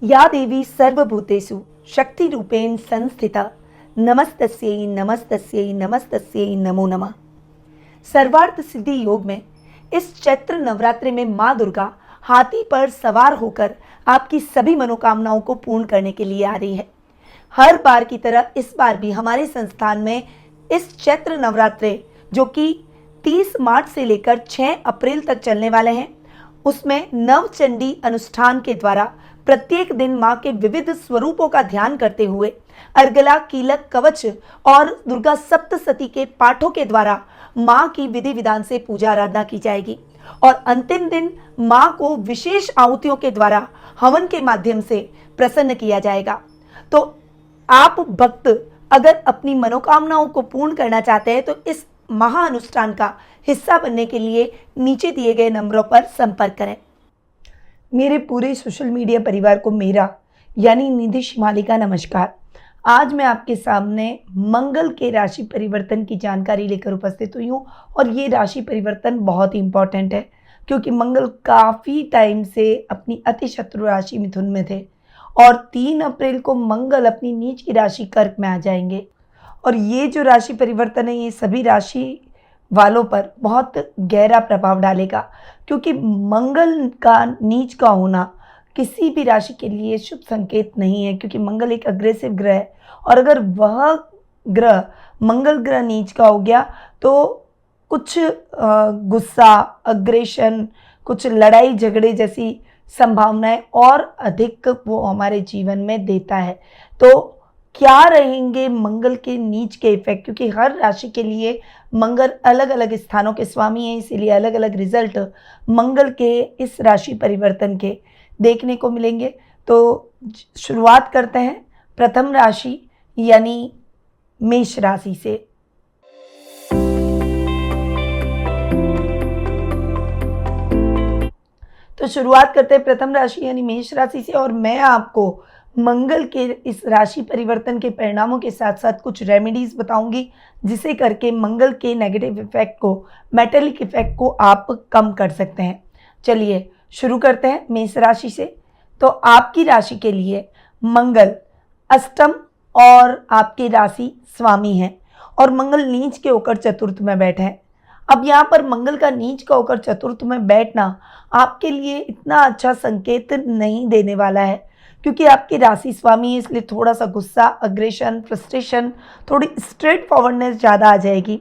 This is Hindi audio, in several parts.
या देवी सर्वभूतेषु शक्तिरूपेण संस्थिता नमस्तस्यै नमस्तस्यै नमस्तस्यै नमो नमः। सर्वार्थ सिद्धि योग में इस चैत्र नवरात्रि में माँ दुर्गा हाथी पर सवार होकर आपकी सभी मनोकामनाओं को पूर्ण करने के लिए आ रही है। हर बार की तरह इस बार भी हमारे संस्थान में इस चैत्र नवरात्रि जो कि 30 मार्च से लेकर 6 अप्रैल तक चलने वाले हैं, उसमें नवचंडी अनुष्ठान के द्वारा प्रत्येक दिन माँ के विविध स्वरूपों का ध्यान करते हुए अर्गला, कीलक, कवच और दुर्गा सप्तशती के पाठों के द्वारा माँ की विधि विधान से पूजा आराधना की जाएगी और अंतिम दिन माँ को विशेष आहुतियों के द्वारा हवन के माध्यम से प्रसन्न किया जाएगा। तो आप भक्त अगर अपनी मनोकामनाओं को पूर्ण करना चाहते हैं तो इस महाअनुष्ठान का हिस्सा बनने के लिए नीचे दिए गए नंबरों पर संपर्क करें। मेरे पूरे सोशल मीडिया परिवार को मेरा यानी निधि शिमाली का नमस्कार। आज मैं आपके सामने मंगल के राशि परिवर्तन की जानकारी लेकर उपस्थित हुई हूँ और ये राशि परिवर्तन बहुत ही इम्पॉर्टेंट है क्योंकि मंगल काफ़ी टाइम से अपनी अति शत्रु राशि मिथुन में थे और 3 अप्रैल को मंगल अपनी नीच की राशि कर्क में आ जाएंगे और ये जो राशि परिवर्तन है ये सभी राशि वालों पर बहुत गहरा प्रभाव डालेगा क्योंकि मंगल का नीच का होना किसी भी राशि के लिए शुभ संकेत नहीं है क्योंकि मंगल एक अग्रेसिव ग्रह है और अगर वह ग्रह मंगल ग्रह नीच का हो गया तो कुछ गुस्सा, अग्रेशन, कुछ लड़ाई झगड़े जैसी संभावनाएं और अधिक वो हमारे जीवन में देता है। तो क्या रहेंगे मंगल के नीच के इफेक्ट, क्योंकि हर राशि के लिए मंगल अलग अलग स्थानों के स्वामी हैं, इसीलिए अलग अलग रिजल्ट मंगल के इस राशि परिवर्तन के देखने को मिलेंगे। तो शुरुआत करते हैं प्रथम राशि यानी मेष राशि से। तो शुरुआत करते हैं प्रथम राशि यानी मेष राशि से और मैं आपको मंगल के इस राशि परिवर्तन के परिणामों के साथ साथ कुछ रेमेडीज बताऊंगी जिसे करके मंगल के नेगेटिव इफेक्ट को, मेटेलिक इफेक्ट को आप कम कर सकते हैं। चलिए शुरू करते हैं मेष राशि से। तो आपकी राशि के लिए मंगल अष्टम और आपकी राशि स्वामी है और मंगल नीच के होकर चतुर्थ में बैठे हैं। अब यहाँ पर मंगल का नीच का होकर चतुर्थ में बैठना आपके लिए इतना अच्छा संकेत नहीं देने वाला है क्योंकि आपकी राशि स्वामी है, इसलिए थोड़ा सा गुस्सा, अग्रेशन, फ्रस्ट्रेशन, थोड़ी स्ट्रेट फॉरवर्डनेस ज़्यादा आ जाएगी।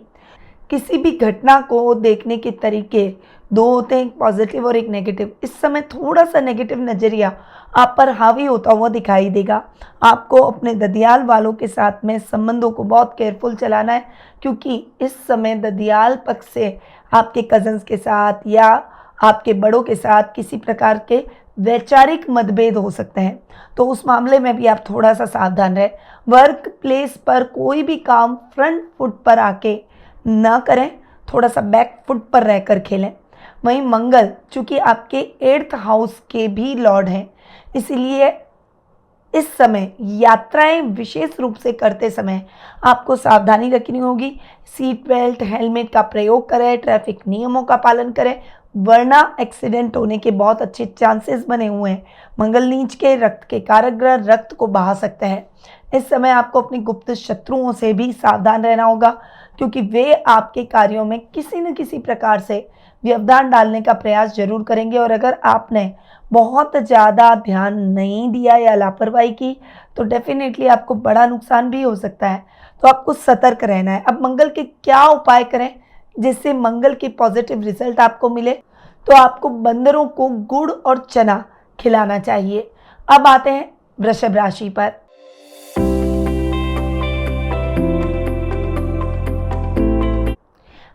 किसी भी घटना को देखने के तरीके दो होते हैं, एक पॉजिटिव और एक नेगेटिव। इस समय थोड़ा सा नेगेटिव नज़रिया आप पर हावी होता हुआ दिखाई देगा। आपको अपने ददियाल वालों के साथ में संबंधों को बहुत केयरफुल चलाना है क्योंकि इस समय ददियाल पक्ष से आपके कजन्स के साथ या आपके बड़ों के साथ किसी प्रकार के वैचारिक मतभेद हो सकते हैं, तो उस मामले में भी आप थोड़ा सा सावधान रहें। वर्क प्लेस पर कोई भी काम फ्रंट फुट पर आके ना करें, थोड़ा सा बैक फुट पर रहकर खेलें। वहीं मंगल चूँकि आपके 8th हाउस के भी लॉर्ड हैं, इसलिए इस समय यात्राएं विशेष रूप से करते समय आपको सावधानी रखनी होगी। सीट बेल्ट, हेलमेट का प्रयोग करें, ट्रैफिक नियमों का पालन करें, वरना एक्सीडेंट होने के बहुत अच्छे चांसेस बने हुए हैं। मंगल नीच के रक्त के कारक ग्रह रक्त को बहा सकते हैं। इस समय आपको अपने गुप्त शत्रुओं से भी सावधान रहना होगा क्योंकि वे आपके कार्यों में किसी न किसी प्रकार से व्यवधान डालने का प्रयास जरूर करेंगे और अगर आपने बहुत ज़्यादा ध्यान नहीं दिया या लापरवाही की तो डेफिनेटली आपको बड़ा नुकसान भी हो सकता है। तो आपको सतर्क रहना है। अब मंगल के क्या उपाय करें जिससे मंगल के पॉजिटिव रिजल्ट आपको मिले? तो आपको बंदरों को गुड़ और चना खिलाना चाहिए। अब आते हैं वृषभ राशि पर।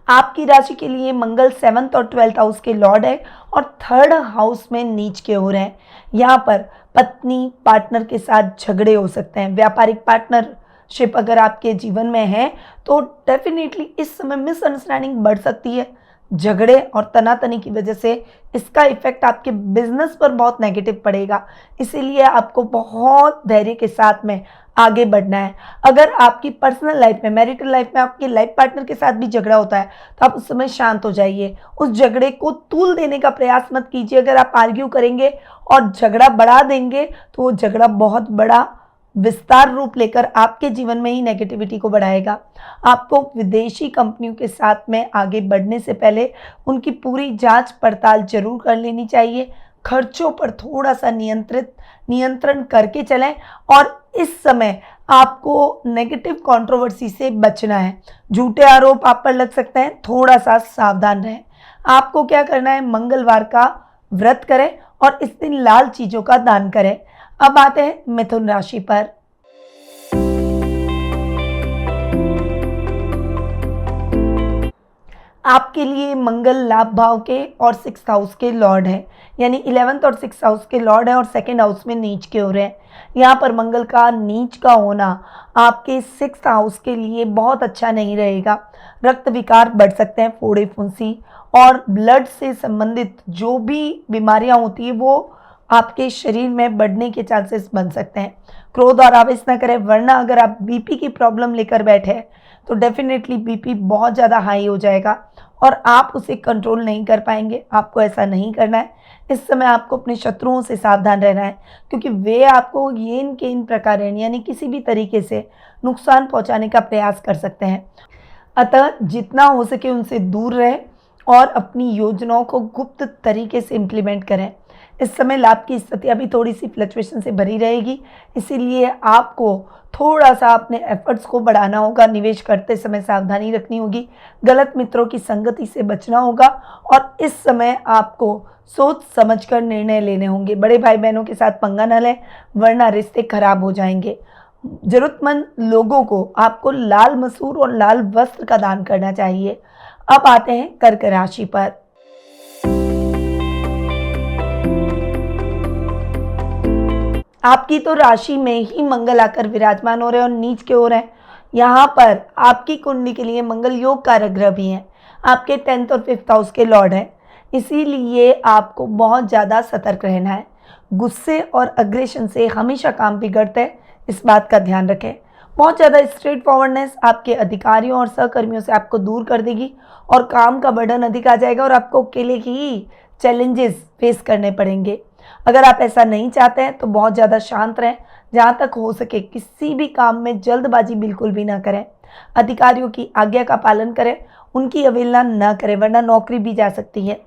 आपकी राशि के लिए मंगल 7th और 12th हाउस के लॉर्ड है और 3rd हाउस में नीच के हो रहे हैं। यहाँ पर पत्नी पार्टनर के साथ झगड़े हो सकते हैं। व्यापारिक पार्टनरशिप अगर आपके जीवन में है तो डेफिनेटली इस समय मिसअंडरस्टैंडिंग बढ़ सकती है। झगड़े और तनातनी की वजह से इसका इफेक्ट आपके बिजनेस पर बहुत नेगेटिव पड़ेगा। इसीलिए आपको बहुत धैर्य के साथ में आगे बढ़ना है। अगर आपकी पर्सनल लाइफ में, मैरिटल लाइफ में आपके लाइफ पार्टनर के साथ भी झगड़ा होता है तो आप उस समय शांत हो जाइए। उस झगड़े को तूल देने का प्रयास मत कीजिए। अगर आप आर्ग्यू करेंगे और झगड़ा बढ़ा देंगे तो वो झगड़ा बहुत बड़ा विस्तार रूप लेकर आपके जीवन में ही नेगेटिविटी को बढ़ाएगा। आपको विदेशी कंपनियों के साथ में आगे बढ़ने से पहले उनकी पूरी जांच पड़ताल जरूर कर लेनी चाहिए। खर्चों पर थोड़ा सा नियंत्रण करके चलें और इस समय आपको नेगेटिव कंट्रोवर्सी से बचना है। झूठे आरोप आप पर लग सकते हैं, थोड़ा सा सावधान रहें। आपको क्या करना है, मंगलवार का व्रत करें और इस दिन लाल चीजों का दान करें। अब आते हैं मिथुन राशि पर। आपके लिए मंगल लाभ भाव के और 6th हाउस के लॉर्ड है, यानी 11th और 6th हाउस के लॉर्ड है और 2nd हाउस में नीच के हो रहे हैं। यहाँ पर मंगल का नीच का होना आपके 6th हाउस के लिए बहुत अच्छा नहीं रहेगा। रक्त विकार बढ़ सकते हैं, फोड़े फुंसी और ब्लड से संबंधित जो भी बीमारियां होती है वो आपके शरीर में बढ़ने के चांसेस बन सकते हैं। क्रोध और आवेश ना करें, वरना अगर आप बीपी की प्रॉब्लम लेकर बैठे हैं तो डेफिनेटली बीपी बहुत ज़्यादा हाई हो जाएगा और आप उसे कंट्रोल नहीं कर पाएंगे। आपको ऐसा नहीं करना है। इस समय आपको अपने शत्रुओं से सावधान रहना है, क्योंकि वे आपको येन के इन प्रकार यानी किसी भी तरीके से नुकसान पहुंचाने का प्रयास कर सकते हैं। अतः जितना हो सके उनसे दूर रहें और अपनी योजनाओं को गुप्त तरीके से इम्प्लीमेंट करें। इस समय लाभ की स्थिति अभी थोड़ी सी फ्लक्चुएशन से भरी रहेगी, इसीलिए आपको थोड़ा सा अपने एफर्ट्स को बढ़ाना होगा। निवेश करते समय सावधानी रखनी होगी, गलत मित्रों की संगति से बचना होगा और इस समय आपको सोच समझकर निर्णय लेने होंगे। बड़े भाई बहनों के साथ पंगा न लें, वरना रिश्ते खराब हो जाएंगे। जरूरतमंद लोगों को आपको लाल मसूर और लाल वस्त्र का दान करना चाहिए। अब आते हैं कर्क राशि पर। आपकी तो राशि में ही मंगल आकर विराजमान हो रहे हैं और नीच के हो रहे हैं। यहाँ पर आपकी कुंडली के लिए मंगल योग कारक ग्रह भी हैं, आपके 10th और 5th हाउस के लॉर्ड हैं। इसीलिए आपको बहुत ज़्यादा सतर्क रहना है। गुस्से और अग्रेशन से हमेशा काम बिगड़ते हैं, इस बात का ध्यान रखें। बहुत ज़्यादा स्ट्रेट फॉरवर्डनेस आपके अधिकारियों और सहकर्मियों से आपको दूर कर देगी और काम का बर्डन अधिक आ जाएगा और आपको अकेले ही चैलेंजेस फेस करने पड़ेंगे। अगर आप ऐसा नहीं चाहते हैं तो बहुत ज़्यादा शांत रहें। जहाँ तक हो सके किसी भी काम में जल्दबाजी बिल्कुल भी ना करें। अधिकारियों की आज्ञा का पालन करें, उनकी अवहेलना न करें, वरना नौकरी भी जा सकती है।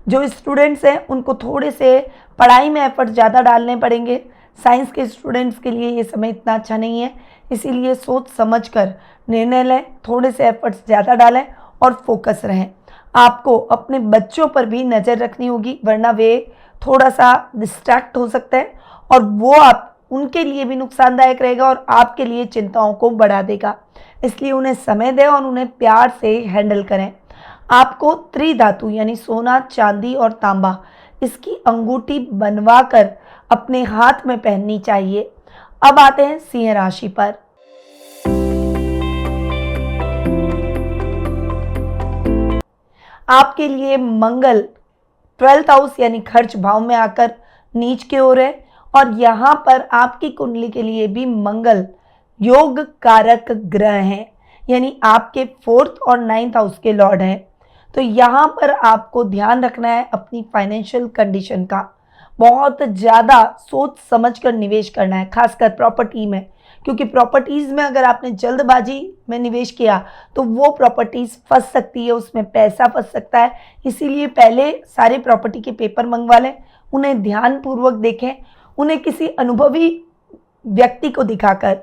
जो स्टूडेंट्स हैं उनको थोड़े से पढ़ाई में एफर्ट ज़्यादा डालने पड़ेंगे। साइंस के स्टूडेंट्स के लिए ये समय इतना अच्छा नहीं है, इसीलिए सोच समझ कर निर्णय लें, थोड़े से एफर्ट्स ज़्यादा डालें और फोकस रहें। आपको अपने बच्चों पर भी नज़र रखनी होगी, वरना वे थोड़ा सा डिस्ट्रैक्ट हो सकते हैं और वो आप उनके लिए भी नुकसानदायक रहेगा और आपके लिए चिंताओं को बढ़ा देगा। इसलिए उन्हें समय दें और उन्हें प्यार से हैंडल करें। आपको त्रिधातु यानी सोना, चांदी और तांबा इसकी अंगूठी बनवा कर अपने हाथ में पहननी चाहिए। अब आते हैं सिंह राशि पर। आपके लिए मंगल 12th हाउस यानी खर्च भाव में आकर नीच के हो रहे और यहाँ पर आपकी कुंडली के लिए भी मंगल योग कारक ग्रह हैं, यानी आपके 4th और 9th हाउस के लॉर्ड हैं। तो यहाँ पर आपको ध्यान रखना है अपनी फाइनेंशियल कंडीशन का। बहुत ज़्यादा सोच समझकर निवेश करना है, खासकर प्रॉपर्टी में, क्योंकि प्रॉपर्टीज़ में अगर आपने जल्दबाजी में निवेश किया तो वो प्रॉपर्टीज़ फंस सकती है, उसमें पैसा फंस सकता है। इसीलिए पहले सारे प्रॉपर्टी के पेपर मंगवा लें, उन्हें ध्यानपूर्वक देखें, उन्हें किसी अनुभवी व्यक्ति को दिखाकर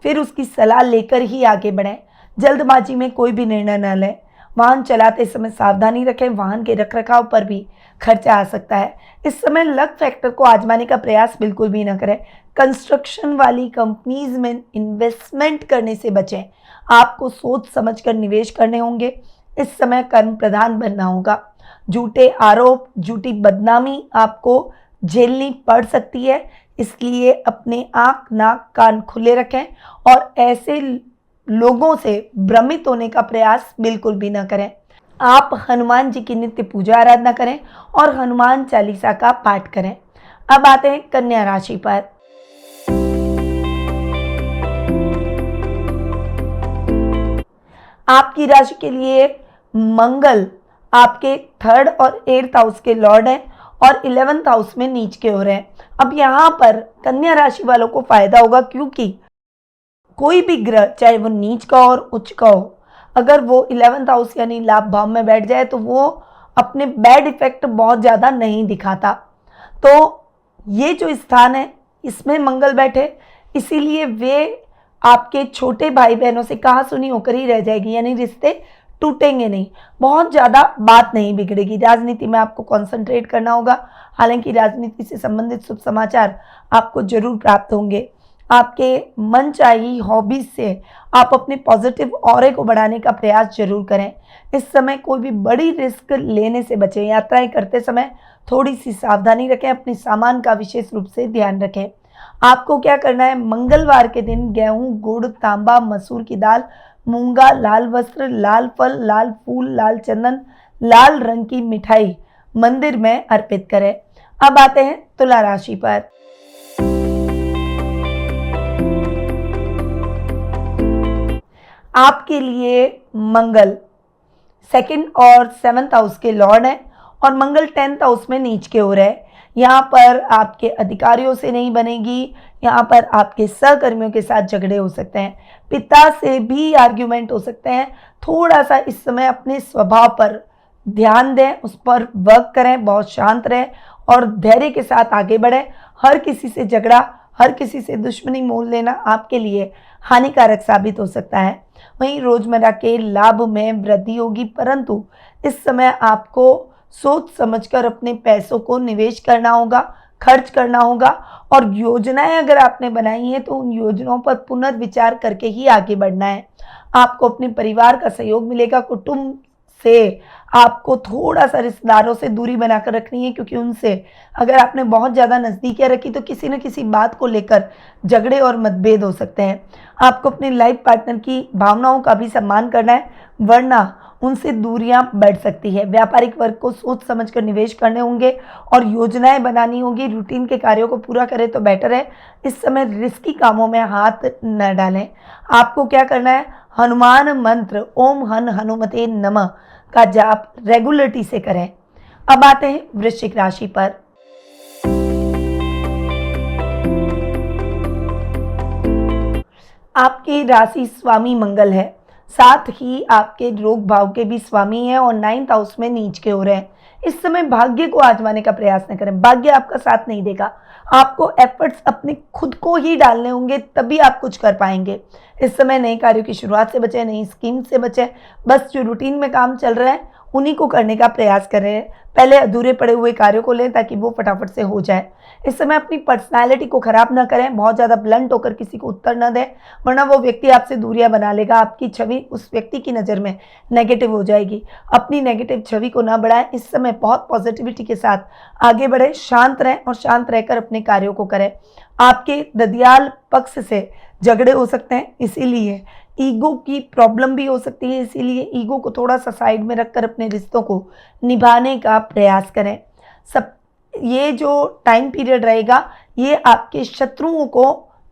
फिर उसकी सलाह लेकर ही आगे बढ़ें। जल्दबाजी में कोई भी निर्णय न लें। वाहन चलाते समय सावधानी रखें, वाहन के रखरखाव पर भी खर्चा आ सकता है। इस समय लक फैक्टर को आजमाने का प्रयास बिल्कुल भी न करें। कंस्ट्रक्शन वाली कंपनीज में इन्वेस्टमेंट करने से बचें। आपको सोच समझकर निवेश करने होंगे। इस समय कर्म प्रधान बनना होगा। झूठे आरोप, झूठी बदनामी आपको झेलनी पड़ सकती है, इसलिए अपने आँख, नाक, कान खुले रखें और ऐसे लोगों से भ्रमित होने का प्रयास बिल्कुल भी न करें। आप हनुमान जी की नित्य पूजा आराधना करें और हनुमान चालीसा का पाठ करें। अब आते हैं कन्या राशि पर। आपकी राशि के लिए मंगल आपके 3rd और 8th हाउस के लॉर्ड हैं और 11th हाउस में नीच के हो रहे हैं। अब यहाँ पर कन्या राशि वालों को फायदा होगा, क्योंकि कोई भी ग्रह, चाहे वो नीच का और उच्च का हो, अगर वो 11th हाउस यानी लाभ भाव में बैठ जाए तो वो अपने बैड इफेक्ट बहुत ज़्यादा नहीं दिखाता। तो ये जो स्थान है इसमें मंगल बैठे, इसीलिए वे आपके छोटे भाई बहनों से कहा सुनी होकर ही रह जाएगी, यानी रिश्ते टूटेंगे नहीं, बहुत ज़्यादा बात नहीं बिगड़ेगी। राजनीति में आपको कंसंट्रेट करना होगा, हालांकि राजनीति से संबंधित शुभ समाचार आपको जरूर प्राप्त होंगे। आपके मनचाही हॉबीज से आप अपने पॉजिटिव ऑरे को बढ़ाने का प्रयास जरूर करें। इस समय कोई भी बड़ी रिस्क लेने से बचें। यात्राएं करते समय थोड़ी सी सावधानी रखें, अपने सामान का विशेष रूप से ध्यान रखें। आपको क्या करना है, मंगलवार के दिन गेहूं, गुड़, तांबा, मसूर की दाल, मूंगा, लाल वस्त्र, लाल फल, लाल फूल, लाल चंदन, लाल रंग की मिठाई मंदिर में अर्पित करें। अब आते हैं तुला राशि पर। आपके लिए मंगल 2nd और 7th हाउस के लॉर्ड हैं और मंगल 10th हाउस में नीच के हो रहे हैं। यहाँ पर आपके अधिकारियों से नहीं बनेगी, यहाँ पर आपके सहकर्मियों के साथ झगड़े हो सकते हैं, पिता से भी आर्ग्यूमेंट हो सकते हैं। थोड़ा सा इस समय अपने स्वभाव पर ध्यान दें, उस पर वर्क करें, बहुत शांत रहें और धैर्य के साथ आगे बढ़ें। हर किसी से झगड़ा, हर किसी से दुश्मनी मोल लेना आपके लिए हानिकारक साबित हो सकता है। वहीं रोजमर्रा के लाभ में वृद्धि होगी, परंतु इस समय आपको सोच समझकर अपने पैसों को निवेश करना होगा, खर्च करना होगा और योजनाएं अगर आपने बनाई हैं तो उन योजनाओं पर पुनर्विचार करके ही आगे बढ़ना है। आपको अपने परिवार का सहयोग मिलेगा। कुटुंब से आपको थोड़ा सा रिश्तेदारों से दूरी बनाकर रखनी है, क्योंकि उनसे अगर आपने बहुत ज़्यादा नज़दीकियाँ रखी तो किसी न किसी बात को लेकर झगड़े और मतभेद हो सकते हैं। आपको अपने लाइफ पार्टनर की भावनाओं का भी सम्मान करना है, वरना उनसे दूरियां बढ़ सकती है। व्यापारिक वर्ग को सोच समझकर निवेश करने होंगे और योजनाएं बनानी होगी। रूटीन के कार्यों को पूरा करें तो बेटर है। इस समय रिस्की कामों में हाथ न डालें। आपको क्या करना है, हनुमान मंत्र ओम हन हनुमते नमः का जाप रेगुलरिटी से करें। अब आते हैं वृश्चिक राशि पर। आपकी राशि स्वामी मंगल है, साथ ही आपके रोग भाव के भी स्वामी हैं और 9th हाउस में नीच के हो रहे हैं। इस समय भाग्य को आजमाने का प्रयास न करें, भाग्य आपका साथ नहीं देगा। आपको एफर्ट्स अपने खुद को ही डालने होंगे, तभी आप कुछ कर पाएंगे। इस समय नए कार्यों की शुरुआत से बचें, नई स्कीम से बचें। बस जो रूटीन में काम चल रहा है उन्हीं को करने का प्रयास करें। पहले अधूरे पड़े हुए कार्यों को लें ताकि वो फटाफट से हो जाए। इस समय अपनी पर्सनालिटी को खराब ना करें, बहुत ज़्यादा ब्लंट होकर किसी को उत्तर न दें, वरना वो व्यक्ति आपसे दूरियां बना लेगा। आपकी छवि उस व्यक्ति की नज़र में नेगेटिव हो जाएगी। अपनी नेगेटिव छवि को ना बढ़ाएं। इस समय बहुत पॉजिटिविटी के साथ आगे बढ़ें, शांत रहें और शांत रहकर अपने कार्यों को करें। आपके ददियाल पक्ष से झगड़े हो सकते हैं, इसीलिए ईगो की प्रॉब्लम भी हो सकती है, इसीलिए ईगो को थोड़ा सा साइड में रखकर अपने रिश्तों को निभाने का प्रयास करें। सब ये जो टाइम पीरियड रहेगा ये आपके शत्रुओं को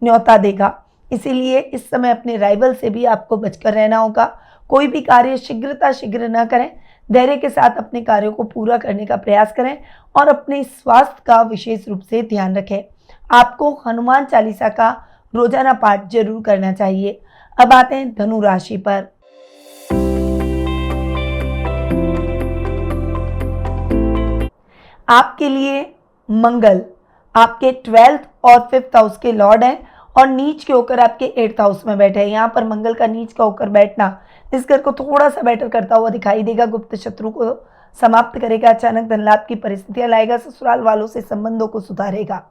न्योता देगा, इसीलिए इस समय अपने राइवल से भी आपको बचकर रहना होगा। कोई भी कार्य शीघ्र न करें, धैर्य के साथ अपने कार्यों को पूरा करने का प्रयास करें और अपने स्वास्थ्य का विशेष रूप से ध्यान रखें। आपको हनुमान चालीसा का रोजाना पाठ जरूर करना चाहिए। अब आते हैं धनु राशि पर। आपके लिए मंगल आपके 12th और 5th हाउस के लॉर्ड हैं और नीच के होकर आपके 8th हाउस में बैठे हैं। यहाँ पर मंगल का नीच का होकर बैठना इस घर को थोड़ा सा बेटर करता हुआ दिखाई देगा। गुप्त शत्रु को समाप्त करेगा, अचानक धन लाभ की परिस्थितियां लाएगा, ससुराल वालों से संबंधों को सुधारेगा।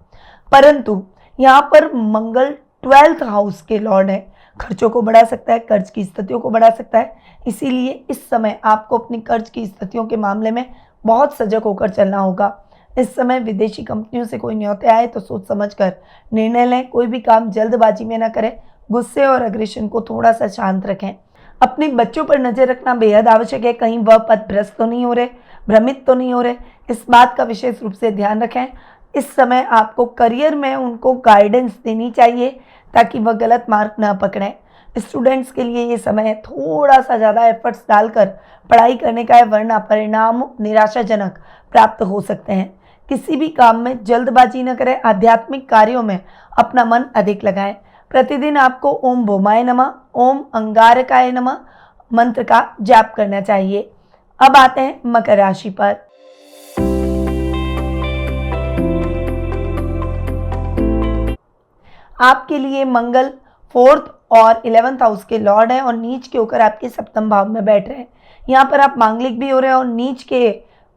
परंतु यहाँ पर मंगल 12th हाउस के लॉर्ड है, खर्चों को बढ़ा सकता है, कर्ज की स्थितियों को बढ़ा सकता है। इसीलिए इस समय आपको अपनी कर्ज की स्थितियों के मामले में बहुत सजग होकर चलना होगा। इस समय विदेशी कंपनियों से कोई न्योते आए तो सोच समझकर निर्णय लें। कोई भी काम जल्दबाजी में न करें, गुस्से और अग्रेशन को थोड़ा सा शांत रखें। अपने बच्चों पर नजर रखना बेहद आवश्यक है, कहीं वह पथभ्रष्ट तो नहीं हो रहे, भ्रमित तो नहीं हो रहे, इस बात का विशेष रूप से ध्यान रखें। इस समय आपको करियर में उनको गाइडेंस देनी चाहिए ताकि वह गलत मार्ग ना पकड़ें। स्टूडेंट्स के लिए ये समय थोड़ा सा ज़्यादा एफर्ट्स डालकर पढ़ाई करने का है, वरना परिणाम निराशाजनक प्राप्त हो सकते हैं। किसी भी काम में जल्दबाजी न करें, आध्यात्मिक कार्यों में अपना मन अधिक लगाएं। प्रतिदिन आपको ओम भौमाय नमः, ओम अंगारकाय नमः मंत्र का जाप करना चाहिए। अब आते हैं मकर राशि पर। आपके लिए मंगल 4th और 11th हाउस के लॉर्ड हैं और नीच के होकर आपके सप्तम भाव में बैठ रहे हैं। यहाँ पर आप मांगलिक भी हो रहे हैं और नीच के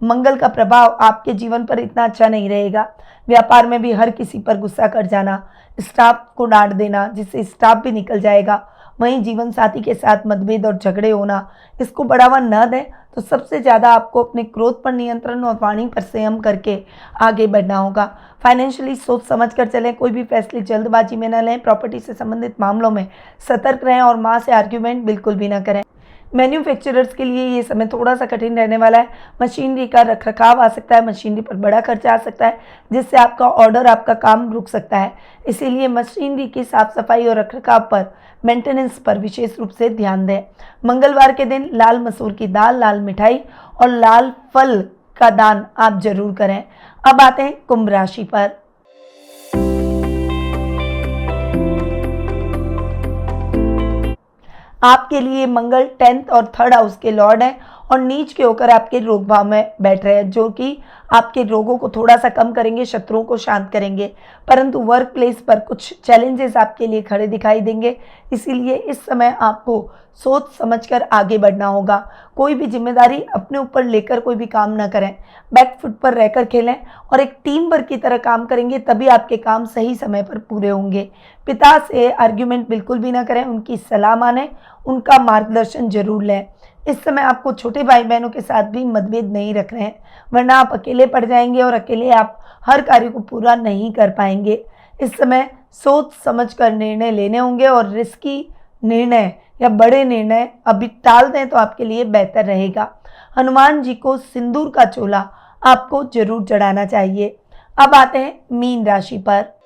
मंगल का प्रभाव आपके जीवन पर इतना अच्छा नहीं रहेगा। व्यापार में भी हर किसी पर गुस्सा कर जाना, स्टाफ को डांट देना जिससे स्टाफ भी निकल जाएगा, वहीं जीवन साथी के साथ मतभेद और झगड़े होना, इसको बढ़ावा न दें। तो सबसे ज़्यादा आपको अपने क्रोध पर नियंत्रण और वाणी पर संयम करके आगे बढ़ना होगा। फाइनेंशियली सोच समझ कर चलें, कोई भी फैसले जल्दबाजी में न लें। प्रॉपर्टी से संबंधित मामलों में सतर्क रहें और माँ से आर्ग्यूमेंट बिल्कुल भी न करें। मैन्युफैक्चरर्स के लिए ये समय थोड़ा सा कठिन रहने वाला है। मशीनरी का रखरखाव आ सकता है, मशीनरी पर बड़ा खर्चा आ सकता है जिससे आपका ऑर्डर, आपका काम रुक सकता है। इसीलिए मशीनरी की साफ सफाई और रखरखाव पर, मेंटेनेंस पर विशेष रूप से ध्यान दें। मंगलवार के दिन लाल मसूर की दाल, लाल मिठाई और लाल फल का दान आप जरूर करें। अब आते हैं कुंभ राशि पर। आपके लिए मंगल 10th और 3rd हाउस के लॉर्ड हैं और नीच के होकर आपके रोग भाव में बैठ रहे हैं, जो कि आपके रोगों को थोड़ा सा कम करेंगे, शत्रुओं को शांत करेंगे। परंतु वर्क प्लेस पर कुछ चैलेंजेस आपके लिए खड़े दिखाई देंगे, इसीलिए इस समय आपको सोच समझकर आगे बढ़ना होगा। कोई भी जिम्मेदारी अपने ऊपर लेकर कोई भी काम ना करें, बैक फुट पर रहकर खेलें और एक टीम वर्क की तरह काम करेंगे, तभी आपके काम सही समय पर पूरे होंगे। पिता से आर्ग्यूमेंट बिल्कुल भी ना करें, उनकी सलाह मानें, उनका मार्गदर्शन जरूर लें। इस समय आपको छोटे भाई बहनों के साथ भी मतभेद नहीं रख रहे हैं, वरना आप अकेले पड़ जाएंगे और अकेले आप हर कार्य को पूरा नहीं कर पाएंगे। इस समय सोच समझकर निर्णय लेने होंगे और रिस्की निर्णय या बड़े निर्णय अभी टाल दें तो आपके लिए बेहतर रहेगा। हनुमान जी को सिंदूर का चोला आपको जरूर चढ़ाना चाहिए। अब आते हैं मीन राशि पर।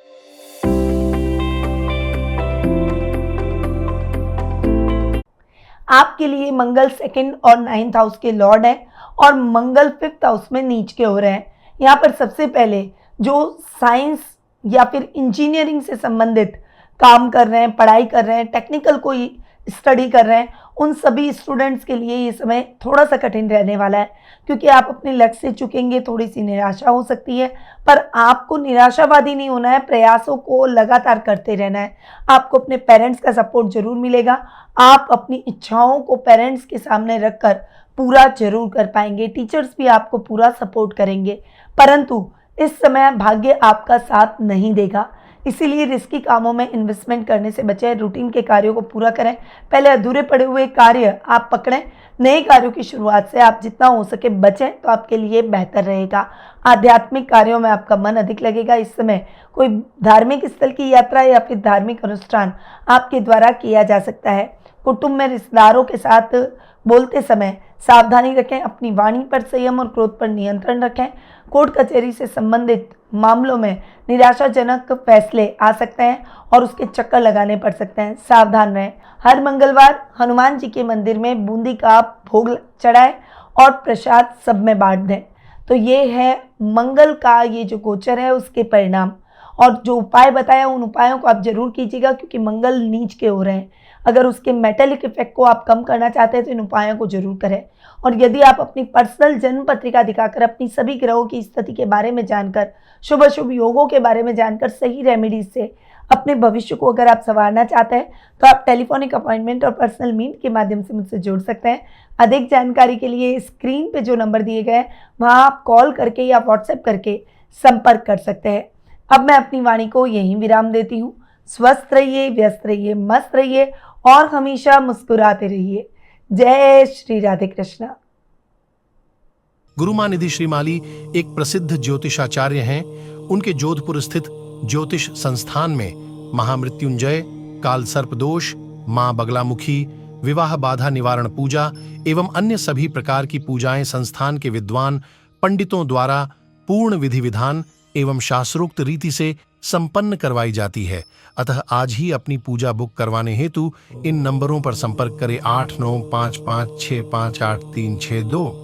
आपके लिए मंगल 2nd और 9th हाउस के लॉर्ड हैं और मंगल 5th हाउस में नीच के हो रहे हैं। यहाँ पर सबसे पहले जो साइंस या फिर इंजीनियरिंग से संबंधित काम कर रहे हैं, पढ़ाई कर रहे हैं, टेक्निकल कोई स्टडी कर रहे हैं, उन सभी स्टूडेंट्स के लिए ये समय थोड़ा सा कठिन रहने वाला है, क्योंकि आप अपने लक्ष्य से चुकेंगे, थोड़ी सी निराशा हो सकती है। पर आपको निराशावादी नहीं होना है, प्रयासों को लगातार करते रहना है। आपको अपने पेरेंट्स का सपोर्ट जरूर मिलेगा। आप अपनी इच्छाओं को पेरेंट्स के सामने रखकर पूरा जरूर कर पाएंगे। टीचर्स भी आपको पूरा सपोर्ट करेंगे, परंतु इस समय भाग्य आपका साथ नहीं देगा, इसीलिए रिस्की कामों में इन्वेस्टमेंट करने से बचें। रूटीन के कार्यों को पूरा करें, पहले अधूरे पड़े हुए कार्य आप पकड़ें। नए कार्यों की शुरुआत से आप जितना हो सके बचें तो आपके लिए बेहतर रहेगा। आध्यात्मिक कार्यों में आपका मन अधिक लगेगा। इस समय कोई धार्मिक स्थल की यात्रा या फिर धार्मिक अनुष्ठान आपके द्वारा किया जा सकता है। कुटुंब में रिश्तेदारों के साथ बोलते समय सावधानी रखें, अपनी वाणी पर संयम और क्रोध पर नियंत्रण रखें। कोर्ट कचहरी से संबंधित मामलों में निराशाजनक फैसले आ सकते हैं और उसके चक्कर लगाने पड़ सकते हैं, सावधान रहें। हर मंगलवार हनुमान जी के मंदिर में बूंदी का भोग चढ़ाएं और प्रसाद सब में बांट दें। तो ये है मंगल का ये जो गोचर है उसके परिणाम, और जो उपाय बताया उन उपायों को आप जरूर कीजिएगा, क्योंकि मंगल नीच के हो रहे हैं। अगर उसके मेटेलिक इफेक्ट को आप कम करना चाहते हैं तो इन उपायों को जरूर करें। और यदि आप अपनी पर्सनल जन्म पत्रिका दिखाकर अपनी सभी ग्रहों की स्थिति के बारे में जानकर, शुभ अशुभ योगों के बारे में जानकर, सही रेमेडीज से अपने भविष्य को अगर आप संवारना चाहते हैं तो आप टेलीफोनिक अपॉइंटमेंट और पर्सनल मीट के माध्यम से मुझसे जुड़ सकते हैं। अधिक जानकारी के लिए स्क्रीन पे जो नंबर दिए गए हैं वहाँ आप कॉल करके या व्हाट्सएप करके संपर्क कर सकते हैं। अब मैं अपनी वाणी को यहीं विराम देती हूँ। स्वस्थ रहिए, व्यस्त रहिए, मस्त रहिए और हमेशा मुस्कुराते रहिए। जय श्री राधे कृष्णा। गुरु मानिधि श्रीमाली एक प्रसिद्ध ज्योतिषाचार्य हैं। उनके जोधपुर स्थित ज्योतिष संस्थान में महामृत्युंजय, काल सर्प दोष, मां बगलामुखी, विवाह बाधा निवारण पूजा एवं अन्य सभी प्रकार की पूजाएं संस्थान के विद्वान पंडितों द्वारा पूर्ण विधि विधान एवं शास्त्रोक्त रीति से संपन्न करवाई जाती है। अतः आज ही अपनी पूजा बुक करवाने हेतु इन नंबरों पर संपर्क करें 8955658362।